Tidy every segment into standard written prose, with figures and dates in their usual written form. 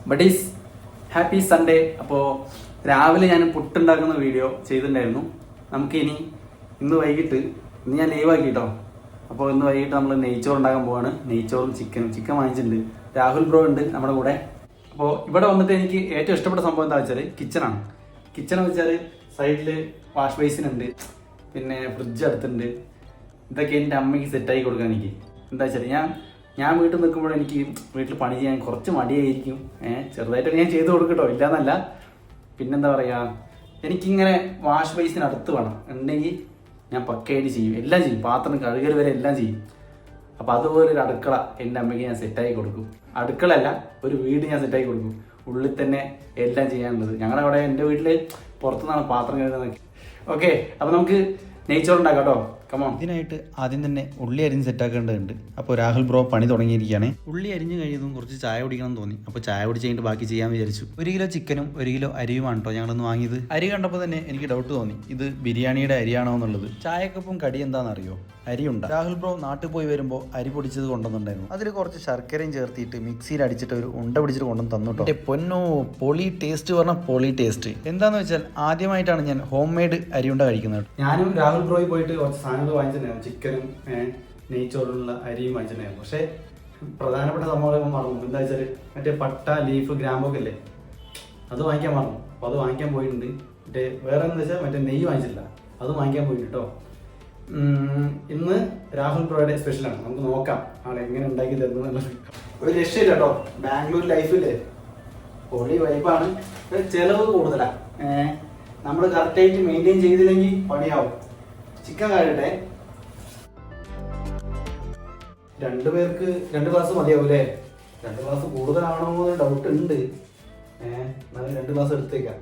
Buddies happy Sunday. അപ്പോൾ രാവിലെ ഞാൻ പുട്ടുണ്ടാക്കുന്ന വീഡിയോ ചെയ്തിട്ടുണ്ടായിരുന്നു. നമുക്കിനി ഇന്ന് വൈകിട്ട് ഞാൻ ലീവാക്കി കേട്ടോ. അപ്പോൾ ഇന്ന് വൈകിട്ട് നമ്മൾ നെയ്ച്ചോറ് ഉണ്ടാക്കാൻ പോവാണ്. നെയ്ച്ചോറും ചിക്കൻ വാങ്ങിച്ചിട്ടുണ്ട്. രാഹുൽ ബ്രോ ഉണ്ട് നമ്മുടെ കൂടെ. അപ്പോൾ ഇവിടെ വന്നിട്ട് എനിക്ക് ഏറ്റവും ഇഷ്ടപ്പെട്ട സംഭവം എന്താ വെച്ചാൽ കിച്ചണാണ്. കിച്ചൺ വെച്ചാൽ സൈഡിൽ വാഷ് ബേസിൻ ഉണ്ട്, പിന്നെ ഫ്രിഡ്ജ് അടുത്തുണ്ട്. ഇതൊക്കെ എൻ്റെ അമ്മയ്ക്ക് സെറ്റാക്കി കൊടുക്കാൻ എനിക്ക് എന്താ വെച്ചാൽ ഞാൻ വീട്ടിൽ നിൽക്കുമ്പോൾ എനിക്ക് വീട്ടിൽ പണി ചെയ്യാൻ കുറച്ച് മടിയായിരിക്കും. ചെറുതായിട്ടൊക്കെ ഞാൻ ചെയ്ത് കൊടുക്കട്ടോ, ഇല്ലയെന്നല്ല. പിന്നെന്താ പറയുക, എനിക്കിങ്ങനെ വാഷ് ബേസിന് അടുത്ത് വേണം ഉണ്ടെങ്കിൽ ഞാൻ പക്കയായിട്ട് ചെയ്യും, എല്ലാം ചെയ്യും. പാത്രം കഴുകൽ വരെ എല്ലാം ചെയ്യും. അപ്പോൾ അതുപോലെ ഒരു അടുക്കള എൻ്റെ അമ്മയ്ക്ക് ഞാൻ സെറ്റാക്കി കൊടുക്കും. അടുക്കളയല്ല, ഒരു വീട് ഞാൻ സെറ്റാക്കി കൊടുക്കും. ഉള്ളിൽ തന്നെ എല്ലാം ചെയ്യാനുള്ളത്. ഞങ്ങളുടെ അവിടെ എൻ്റെ വീട്ടിൽ പുറത്തുനിന്നാണ് പാത്രം കഴുകുന്നത്. ഓക്കെ, അപ്പോൾ നമുക്ക് നെയ്ച്ചോറ് ഉണ്ടാക്കാം കേട്ടോ. കമോൺ. ഇതിനായിട്ട് ആദ്യം തന്നെ ഉള്ളി അരിഞ്ഞ് സെറ്റാക്കേണ്ടതുണ്ട്. അപ്പോൾ രാഹുൽ ബ്രോ പണി തുടങ്ങിയിരിക്കുകയാണ്. ഉള്ളി അരിഞ്ഞ് കഴിയുന്നതും കുറച്ച് ചായ കുടിക്കണം എന്ന് തോന്നി. അപ്പോൾ ചായ കുടിച്ച് കഴിഞ്ഞിട്ട് ബാക്കി ചെയ്യാമെന്ന് വിചാരിച്ചു. 1 കിലോ ചിക്കനും 1 കിലോ അരിയുമാണ് കേട്ടോ ഞങ്ങളൊന്ന് വാങ്ങിയത്. അരി കണ്ടപ്പോൾ തന്നെ എനിക്ക് ഡൗട്ട് തോന്നി, ഇത് ബിരിയാണിയുടെ അരിയാണോ എന്നുള്ളത്. ചായക്കൊപ്പം കടി എന്താണെന്നറിയോ? അരിയുണ്ട്. രാഹുൽ ബ്രോ നാട്ടിൽ പോയി വരുമ്പോൾ അരി പൊടിച്ചത് കൊണ്ടുവന്നിട്ടുണ്ടായിരുന്നു. അതിൽ കുറച്ച് ശർക്കരയും ചേർത്തിട്ട് മിക്സിയിൽ അടിച്ചിട്ട് ഒരു ഉണ്ട പിടിച്ചിട്ട് കൊണ്ടുവന്ന് തന്നു കേട്ടോ. എൻ്റെ പൊന്നോ, പൊളി ടേസ്റ്റ് പറഞ്ഞാൽ പൊളി ടേസ്റ്റ്. എന്താണെന്ന് വെച്ചാൽ ആദ്യമായിട്ടാണ് ഞാൻ ഹോം മെയ്ഡ് അരിയുണ്ട കഴിക്കുന്നത്. ഞാനും രാഹുൽ ബ്രോയിൽ പോയിട്ട് കുറച്ച് സാധനങ്ങൾ വാങ്ങിച്ചിട്ടുണ്ടായിരുന്നു. ചിക്കനും നെയ്ച്ചോറിനുള്ള അരിയും വാങ്ങിച്ചിട്ടുണ്ടായിരുന്നു. പക്ഷേ പ്രധാനപ്പെട്ട സംഭവം മറന്നു. എന്താ വെച്ചാൽ മറ്റേ പട്ട, ലീഫ്, ഗ്രാമ്പൊക്കെ അല്ലേ, അത് വാങ്ങിക്കാൻ മറന്നു. അപ്പോൾ അത് വാങ്ങിക്കാൻ പോയിട്ടുണ്ട്. മറ്റേ വേറെ എന്താ വെച്ചാൽ മറ്റേ നെയ്യ് വാങ്ങിച്ചില്ല, അത് വാങ്ങിക്കാൻ പോയിട്ടുണ്ട് കേട്ടോ. ഇന്ന് രാഹുൽ ബ്രോയുടെ സ്പെഷ്യലാണ്. നമുക്ക് നോക്കാം ആളെങ്ങനെ ഉണ്ടാക്കി തരുന്നത്. ഒരു രക്ഷയില്ല കേട്ടോ. ബാംഗ്ലൂർ ലൈഫില്ലേ പൊളി വൈബാണ്. ചിലവ് കൂടുതലാണ്. നമ്മൾ കറക്റ്റായിട്ട് മെയിൻറ്റെയിൻ ചെയ്തില്ലെങ്കിൽ പണിയാവും. ചിക്കൻ കഴിയട്ടെ. 2 പേർക്ക് 2 ഗ്ലാസ് മതിയാവും അല്ലേ? 2 ഗ്ലാസ് കൂടുതലാണോ എന്ന് ഡൗട്ട് ഉണ്ട്. എന്നാലും 2 ഗ്ലാസ് എടുത്തേക്കാം.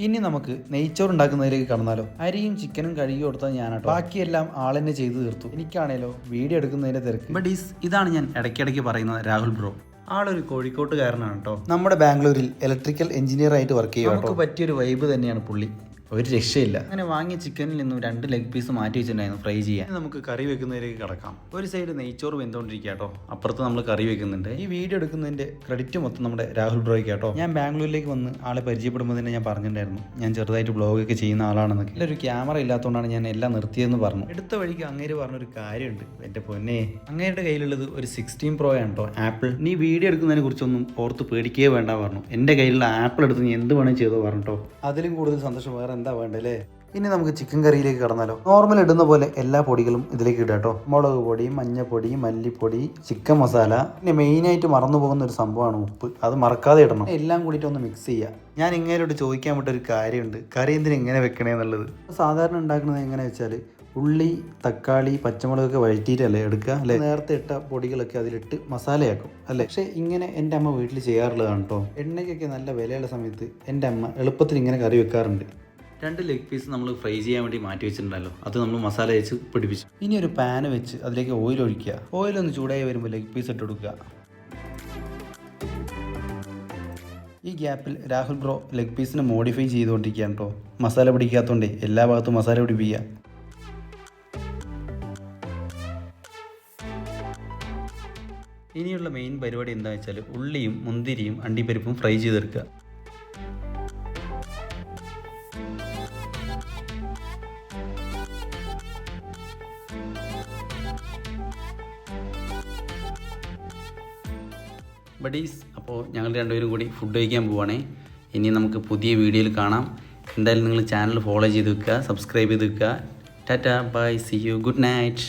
ഇനി നമുക്ക് നെയ്ച്ചോറ് ഉണ്ടാക്കുന്നതിലേക്ക് കടന്നാലോ. അരിയും ചിക്കനും കഴുകി കൊടുത്താൽ ഞാനാട്ടോ, ബാക്കിയെല്ലാം ആളെന്നെ ചെയ്തു തീർത്തു. എനിക്കാണേലോ വീഡിയോ എടുക്കുന്നതിന്റെ തിരക്ക്. ബട്ട് ഇതാണ് ഞാൻ ഇടയ്ക്കിടയ്ക്ക് പറയുന്നത് രാഹുൽ ബ്രോ. ആളൊരു കോഴിക്കോട്ടുകാരനാണ് കേട്ടോ. നമ്മുടെ ബാംഗ്ലൂരിൽ ഇലക്ട്രിക്കൽ എഞ്ചിനീയർ ആയിട്ട് വർക്ക് ചെയ്യുക. നമുക്ക് പറ്റിയൊരു വൈബ് തന്നെയാണ് പുള്ളി. ഒരു രക്ഷയില്ല. അങ്ങനെ വാങ്ങിയ ചിക്കനിൽ നിന്നും 2 ലെഗ് പീസ് മാറ്റി വെച്ചിട്ടുണ്ടായിരുന്നു ഫ്രൈ ചെയ്യാൻ. നമുക്ക് കറി വെക്കുന്നതിലേക്ക് കിടക്കാം. ഒരു സൈഡ് നെയ്ച്ചോറ് വെന്തുകൊണ്ടിരിക്കുക കേട്ടോ, അപ്പുറത്ത് നമ്മൾ കറി വെക്കുന്നുണ്ട്. ഈ വീഡിയോ എടുക്കുന്നതിന്റെ ക്രെഡിറ്റ് മൊത്തം നമ്മുടെ രാഹുൽ ബ്രോയ്ക്ക് കേട്ടോ. ഞാൻ ബാംഗ്ലൂരിലേക്ക് വന്ന് ആളെ പരിചയപ്പെടുമ്പോൾ തന്നെ ഞാൻ പറഞ്ഞിട്ടുണ്ടായിരുന്നു ഞാൻ ചെറുതായിട്ട് വ്ളോഗൊക്കെ ചെയ്യുന്ന ആളാണെന്നൊക്കെ. ഒരു ക്യാമറ ഇല്ലാത്തതുകൊണ്ടാണ് ഞാൻ എല്ലാം നിർത്തിയെന്ന് പറഞ്ഞു. എടുത്ത വഴിക്ക് അങ്ങേര് പറഞ്ഞൊരു കാര്യമുണ്ട്. എൻ്റെ പൊന്നെ, അങ്ങേരുടെ കയ്യിലുള്ളത് ഒരു 16 Pro ആണ് കേട്ടോ, ആപ്പിൾ. നീ വീഡിയോ എടുക്കുന്നതിനെ കുറിച്ചൊന്നും ഓർത്ത് പേടിക്കുകയോ വേണ്ട പറഞ്ഞു. എൻ്റെ കയ്യിലുള്ള ആപ്പിൾ എടുത്ത് നീ എന്ത് വേണമെങ്കിൽ ചെയ്തോ പറഞ്ഞിട്ടോ. അതിലും കൂടുതൽ സന്തോഷം വേറെ എന്താ വേണ്ടല്ലേ. ഇനി നമുക്ക് ചിക്കൻ കറിയിലേക്ക് കടന്നാലോ. നോർമൽ ഇടുന്ന പോലെ എല്ലാ പൊടികളും ഇതിലേക്ക് ഇടാം കേട്ടോ. മുളക് പൊടി, മഞ്ഞപ്പൊടി, മല്ലിപ്പൊടി, ചിക്കൻ മസാല, പിന്നെ മെയിനായിട്ട് മറന്നു പോകുന്ന ഒരു സംഭവമാണ് ഉപ്പ്. അത് മറക്കാതെ ഇടണം. എല്ലാം കൂടിയിട്ട് ഒന്ന് മിക്സ് ചെയ്യുക. ഞാൻ ഇങ്ങനെയോട് ചോദിക്കാൻ പറ്റ ഒരു കാര്യമുണ്ട്, കറി എന്തിനും എങ്ങനെ വെക്കണേ എന്നുള്ളത്. സാധാരണ ഉണ്ടാക്കുന്നത് എങ്ങനെ വെച്ചാൽ ഉള്ളി, തക്കാളി, പച്ചമുളകൊക്കെ വഴറ്റിയിട്ടല്ലേ എടുക്കുക അല്ലേ. നേരത്തെ ഇട്ട പൊടികളൊക്കെ അതിലിട്ട് മസാലയാക്കും അല്ലേ. പക്ഷേ ഇങ്ങനെ എൻ്റെ അമ്മ വീട്ടിൽ ചെയ്യാറുള്ളതാണ് കേട്ടോ. എണ്ണയ്ക്കൊക്കെ നല്ല വിലയുള്ള സമയത്ത് എൻ്റെ അമ്മ എളുപ്പത്തിൽ ഇങ്ങനെ കറി വെക്കാറുണ്ട്. 2 ലെഗ് പീസ് നമ്മൾ ഫ്രൈ ചെയ്യാൻ വേണ്ടി മാറ്റി വെച്ചിട്ടുണ്ടല്ലോ, അത് നമ്മൾ മസാല വെച്ച് പിടിപ്പിച്ചു. ഇനി ഒരു പാന് വെച്ച് അതിലേക്ക് ഓയിൽ ഒഴിക്കുക. ഓയിലൊന്ന് ചൂടായി വരുമ്പോൾ ലെഗ് പീസ് ഇട്ട് കൊടുക്കുക. ഈ ഗ്യാപ്പിൽ രാഹുൽ ബ്രോ ലെഗ് പീസിനെ മോഡിഫൈ ചെയ്തുകൊണ്ടിരിക്കുകയാണ് കേട്ടോ. മസാല പിടിക്കാത്തതുകൊണ്ടേ എല്ലാ ഭാഗത്തും മസാല പിടിപ്പിക്കുക. ഇനിയുള്ള മെയിൻ പരിപാടി എന്താ വെച്ചാൽ ഉള്ളിയും മുന്തിരിയും അണ്ടിപ്പരിപ്പും ഫ്രൈ ചെയ്തെടുക്കുക. ബഡീസ്, അപ്പോൾ ഞങ്ങൾ 2 പേരും കൂടി ഫുഡ് കഴിക്കാൻ പോവുകയാണേ. ഇനി നമുക്ക് പുതിയ വീഡിയോയിൽ കാണാം. എന്തായാലും നിങ്ങൾ ചാനൽ ഫോളോ ചെയ്ത് വെക്കുക, സബ്സ്ക്രൈബ് ചെയ്ത് വെക്കുക. Tata, bye, see you, good night.